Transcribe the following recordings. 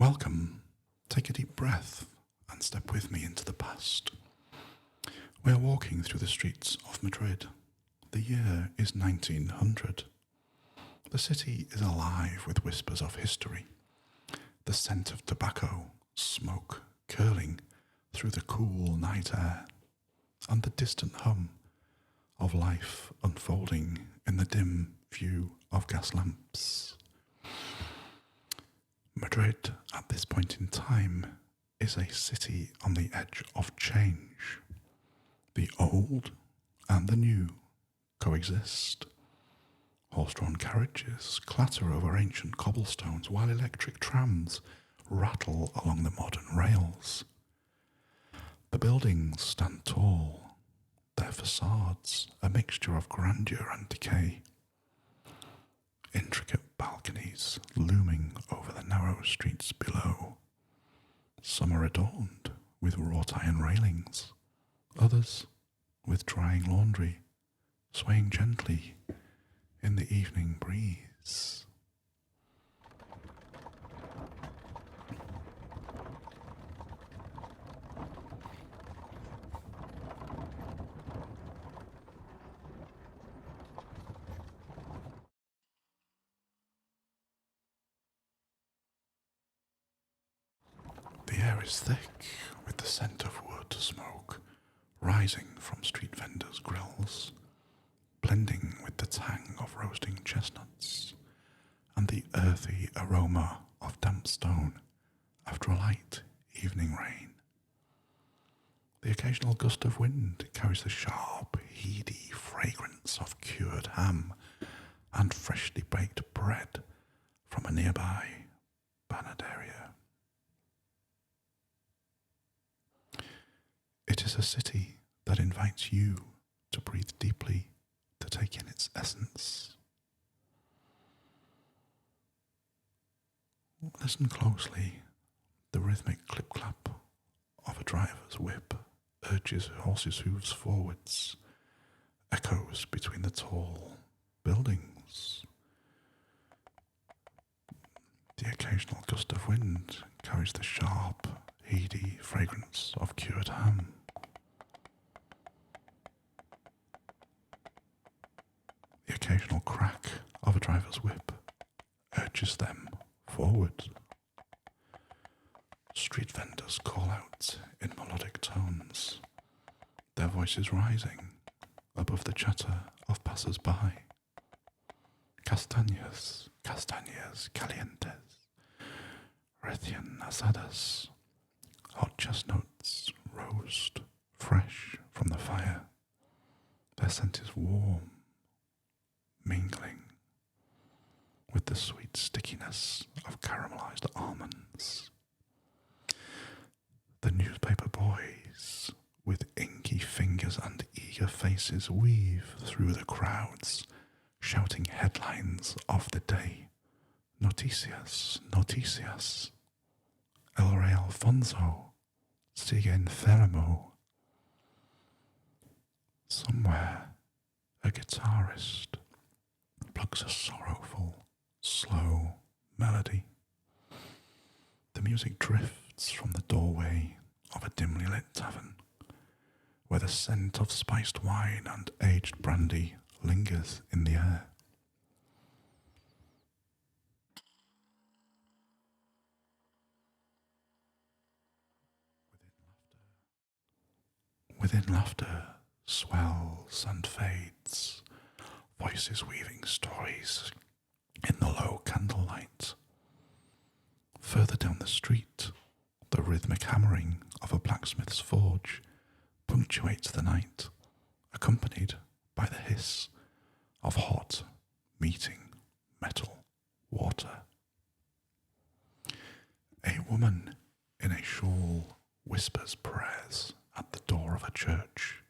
Welcome. Take a deep breath and step with me into the past. We are walking through the streets of Madrid. The year is 1900. The city is alive with whispers of history. The scent of tobacco, smoke curling through the cool night air, and the distant hum of life unfolding in the dim view of gas lamps. Madrid, at this point in time, is a city on the edge of change. The old and the new coexist. Horse-drawn carriages clatter over ancient cobblestones while electric trams rattle along the modern rails. The buildings stand tall, their facades a mixture of grandeur and decay. Intricate balconies looming over the narrow streets below. Some are adorned with wrought iron railings, others with drying laundry, swaying gently in the evening breeze. The air is thick with the scent of wood smoke rising from street vendors' grills, blending with the tang of roasting chestnuts and the earthy aroma of damp stone after a light evening rain. The occasional gust of wind carries the sharp, heady fragrance of cured ham and freshly baked bread from a nearby panaderia. It is a city that invites you to breathe deeply, to take in its essence. Listen closely. The rhythmic clip-clop of a driver's whip urges horses' hooves forwards, echoes between the tall buildings. The occasional gust of wind carries the sharp, heady fragrance of cured ham. The occasional crack of a driver's whip urges them forward. Street vendors call out in melodic tones, their voices rising above the chatter of passers-by. Castañas, castañas calientes, recién asadas, hot chestnuts roast fresh from the fire. Their scent is warm, mingling with the sweet stickiness of caramelized almonds. The newspaper boys, with inky fingers and eager faces, weave through the crowds, shouting headlines of the day. Noticias, noticias. El Rey Alfonso sigue enfermo. Somewhere, a guitarist plucks a sorrowful, slow melody. The music drifts from the doorway of a dimly lit tavern, where the scent of spiced wine and aged brandy lingers in the air. Within laughter swells and fades, voices weaving stories in the low candlelight. Further down the street, the rhythmic hammering of a blacksmith's forge punctuates the night, accompanied by the hiss of hot, meeting metal water. A woman in a shawl whispers prayers at the door of a church,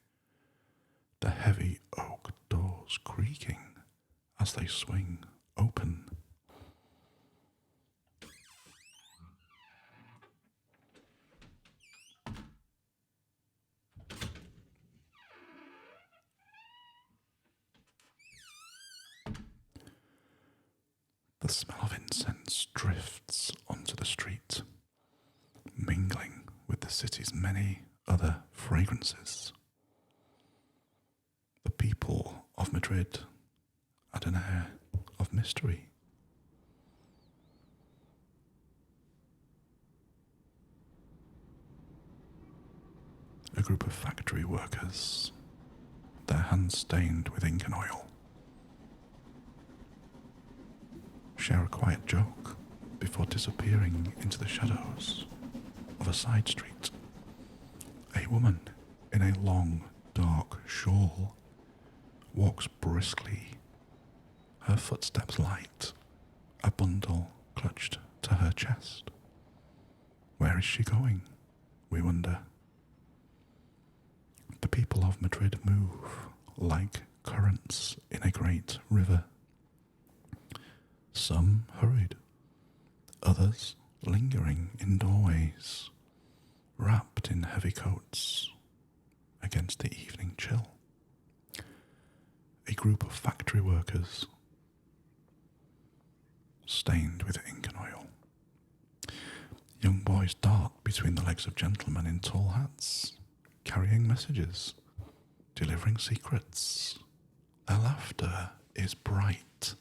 the heavy oak doors creaking as they swing open. The smell of incense drifts onto the street, mingling with the city's many other fragrances. The people of Madrid had an air of mystery. A group of factory workers, their hands stained with ink and oil, share a quiet joke before disappearing into the shadows of a side street. A woman in a long, dark shawl walks briskly, her footsteps light, a bundle clutched to her chest. Where is she going? We wonder. The people of Madrid move like currents in a great river. Some hurried, others lingering in doorways, wrapped in heavy coats against the evening chill. A group of factory workers, stained with ink and oil. Young boys dart between the legs of gentlemen in tall hats, carrying messages, delivering secrets. Their laughter is bright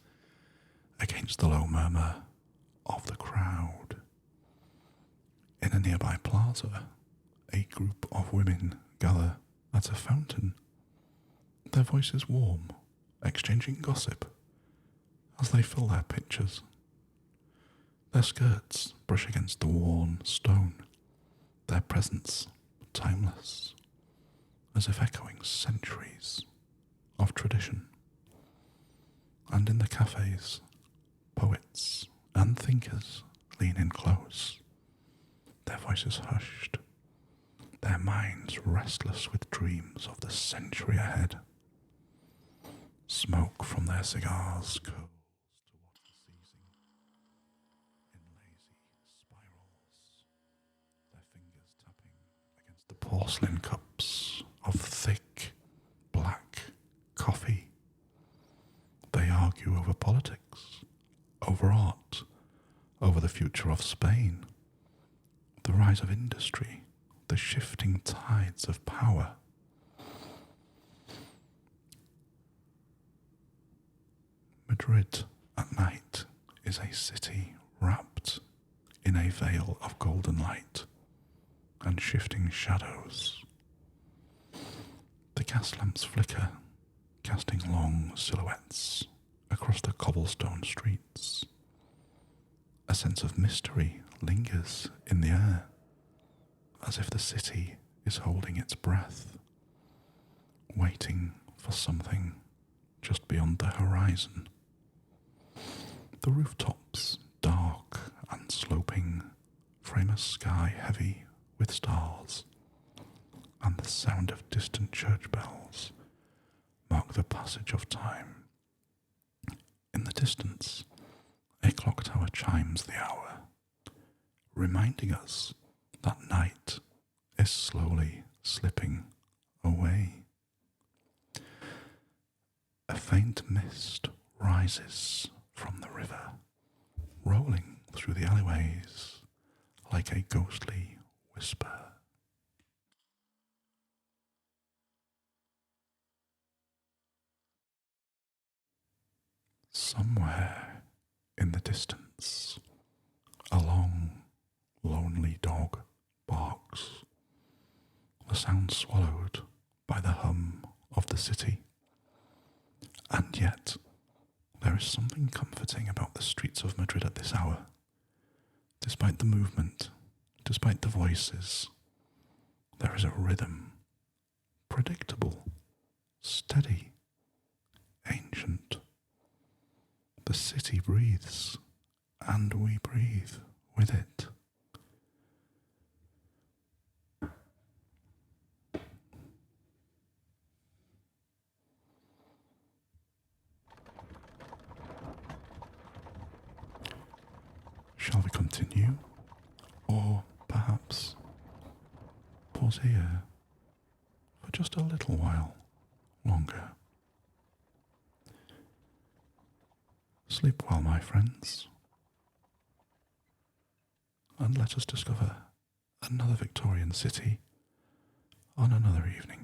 against the low murmur of the crowd. In a nearby plaza, a group of women gather at a fountain, their voices warm, exchanging gossip as they fill their pitchers. Their skirts brush against the worn stone, their presence timeless, as if echoing centuries of tradition. And in the cafes, poets and thinkers lean in close, their voices hushed, their minds restless with dreams of the century ahead. Smoke from their cigars curls towards the seizing in lazy spirals, their fingers tapping against the porcelain cups of thick, black coffee. They argue over politics, over art, over the future of Spain, the rise of industry, the shifting tides of power. Madrid at night is a city wrapped in a veil of golden light and shifting shadows. The gas lamps flicker, casting long silhouettes across the cobblestone streets. A sense of mystery lingers in the air, as if the city is holding its breath, waiting for something just beyond the horizon. The rooftops, dark and sloping, frame a sky heavy with stars, and the sound of distant church bells mark the passage of time. In the distance, a clock tower chimes the hour, reminding us that night is slowly slipping away. A faint mist rises from the river, rolling through the alleyways like a ghostly whisper. Somewhere in the distance, a long, lonely dog barks, the sound swallowed by the hum of the city. And yet, there is something comforting about the streets of Madrid at this hour. Despite the movement, despite the voices, there is a rhythm, predictable, steady, ancient. The city breathes, and we breathe with it. Shall we continue? Or perhaps pause here for just a little while longer? Sleep well, my friends. and let us discover another Victorian city on another evening.